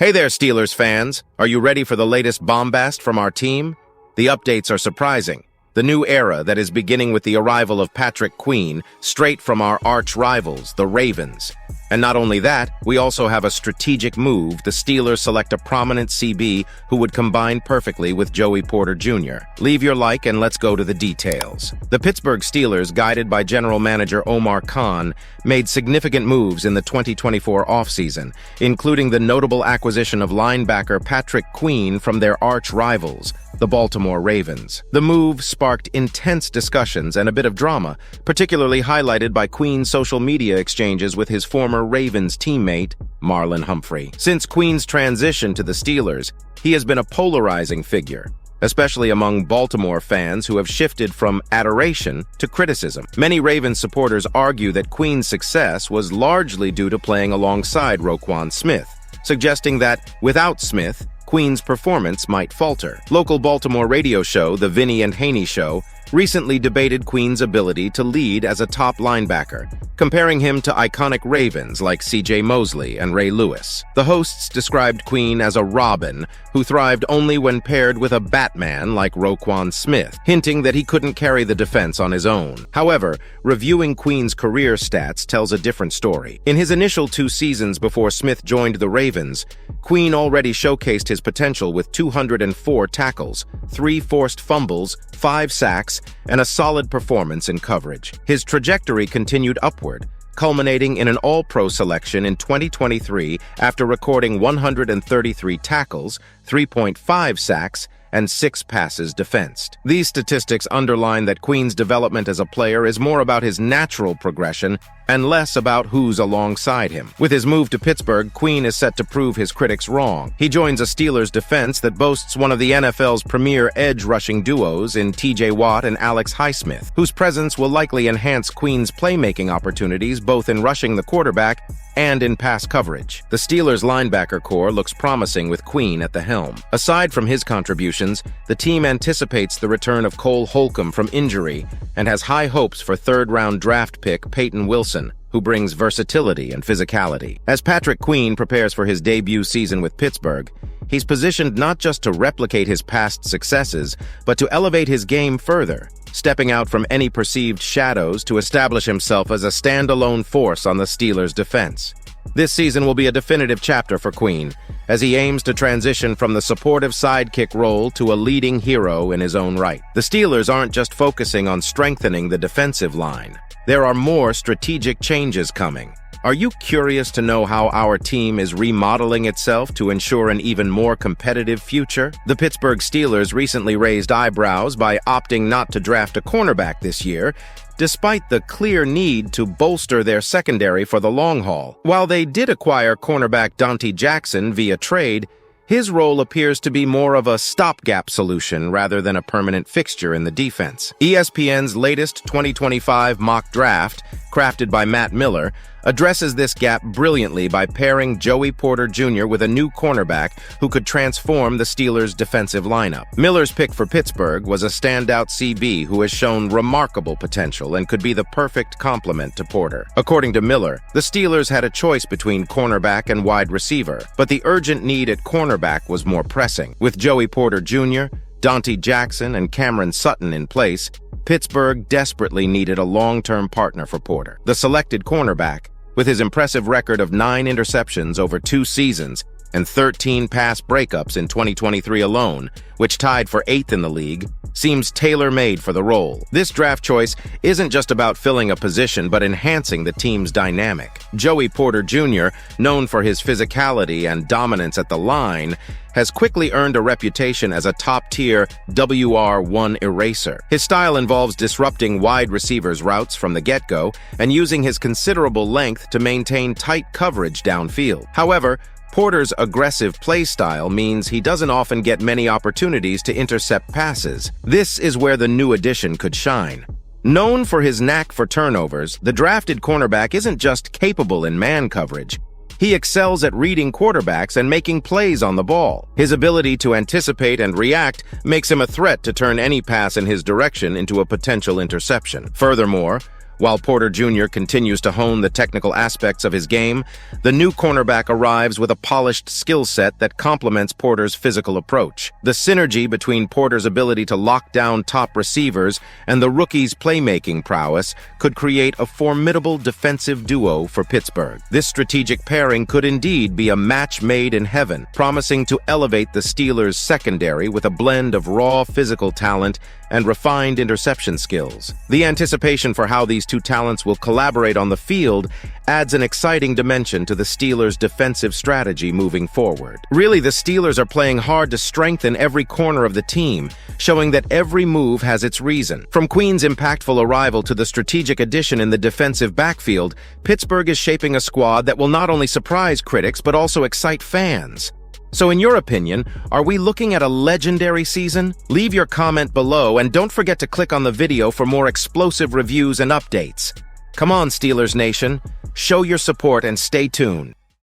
Hey there, Steelers fans. Are you ready for the latest bombast from our team? The updates are surprising. The new era that is beginning with the arrival of Patrick Queen, straight from our arch rivals, the Ravens. And not only that, we also have a strategic move. The Steelers select a prominent CB who would combine perfectly with Joey Porter Jr. Leave your like and let's go to the details. The Pittsburgh Steelers, guided by General Manager Omar Khan, made significant moves in the 2024 offseason, including the notable acquisition of linebacker Patrick Queen from their arch rivals, the Baltimore Ravens. The move sparked intense discussions and a bit of drama, particularly highlighted by Queen's social media exchanges with his former Ravens teammate, Marlon Humphrey. Since Queen's transition to the Steelers, he has been a polarizing figure, especially among Baltimore fans who have shifted from adoration to criticism. Many Ravens supporters argue that Queen's success was largely due to playing alongside Roquan Smith, suggesting that without Smith, Queen's performance might falter. Local Baltimore radio show, The Vinny and Haney Show, recently debated Queen's ability to lead as a top linebacker, comparing him to iconic Ravens like C.J. Mosley and Ray Lewis. The hosts described Queen as a Robin who thrived only when paired with a Batman like Roquan Smith, hinting that he couldn't carry the defense on his own. However, reviewing Queen's career stats tells a different story. In his initial 2 seasons before Smith joined the Ravens, Queen already showcased his potential with 204 tackles, 3 forced fumbles, 5 sacks, and a solid performance in coverage. His trajectory continued upward, culminating in an All-Pro selection in 2023 after recording 133 tackles, 3.5 sacks, and 6 passes defensed. These statistics underline that Queen's development as a player is more about his natural progression and less about who's alongside him. With his move to Pittsburgh, Queen is set to prove his critics wrong. He joins a Steelers defense that boasts one of the NFL's premier edge-rushing duos in T.J. Watt and Alex Highsmith, whose presence will likely enhance Queen's playmaking opportunities both in rushing the quarterback and in pass coverage. The Steelers' linebacker core looks promising with Queen at the helm. Aside from his contributions, the team anticipates the return of Cole Holcomb from injury and has high hopes for third-round draft pick Peyton Wilson, who brings versatility and physicality. As Patrick Queen prepares for his debut season with Pittsburgh, he's positioned not just to replicate his past successes, but to elevate his game further, stepping out from any perceived shadows to establish himself as a standalone force on the Steelers' defense. This season will be a definitive chapter for Queen, as he aims to transition from the supportive sidekick role to a leading hero in his own right. The Steelers aren't just focusing on strengthening the defensive line. There are more strategic changes coming. Are you curious to know how our team is remodeling itself to ensure an even more competitive future? The Pittsburgh Steelers recently raised eyebrows by opting not to draft a cornerback this year, despite the clear need to bolster their secondary for the long haul. While they did acquire cornerback Dante Jackson via trade, his role appears to be more of a stopgap solution rather than a permanent fixture in the defense. ESPN's latest 2025 mock draft, crafted by Matt Miller, addresses this gap brilliantly by pairing Joey Porter Jr. with a new cornerback who could transform the Steelers' defensive lineup. Miller's pick for Pittsburgh was a standout CB who has shown remarkable potential and could be the perfect complement to Porter. According to Miller, the Steelers had a choice between cornerback and wide receiver, but the urgent need at cornerback was more pressing. With Joey Porter Jr., Dante Jackson, and Cameron Sutton in place, Pittsburgh desperately needed a long-term partner for Porter. The selected cornerback, with his impressive record of 9 interceptions over 2 seasons and 13 pass breakups in 2023 alone, which tied for 8th in the league, seems tailor-made for the role. This draft choice isn't just about filling a position, but enhancing the team's dynamic. Joey Porter Jr., known for his physicality and dominance at the line, has quickly earned a reputation as a top-tier WR1 eraser. His style involves disrupting wide receivers' routes from the get-go and using his considerable length to maintain tight coverage downfield. However, Porter's aggressive play style means he doesn't often get many opportunities to intercept passes. This is where the new addition could shine. Known for his knack for turnovers, the drafted cornerback isn't just capable in man coverage. He excels at reading quarterbacks and making plays on the ball. His ability to anticipate and react makes him a threat to turn any pass in his direction into a potential interception. Furthermore, While Porter Jr. continues to hone the technical aspects of his game, the new cornerback arrives with a polished skill set that complements Porter's physical approach. The synergy between Porter's ability to lock down top receivers and the rookie's playmaking prowess could create a formidable defensive duo for Pittsburgh. This strategic pairing could indeed be a match made in heaven, promising to elevate the Steelers' secondary with a blend of raw physical talent and refined interception skills. The anticipation for how these two talents will collaborate on the field adds an exciting dimension to the Steelers' defensive strategy moving forward. Really, the Steelers are playing hard to strengthen every corner of the team, showing that every move has its reason. From Queen's impactful arrival to the strategic addition in the defensive backfield, Pittsburgh is shaping a squad that will not only surprise critics but also excite fans. So in your opinion, are we looking at a legendary season? Leave your comment below and don't forget to click on the video for more explosive reviews and updates. Come on, Steelers Nation, show your support and stay tuned.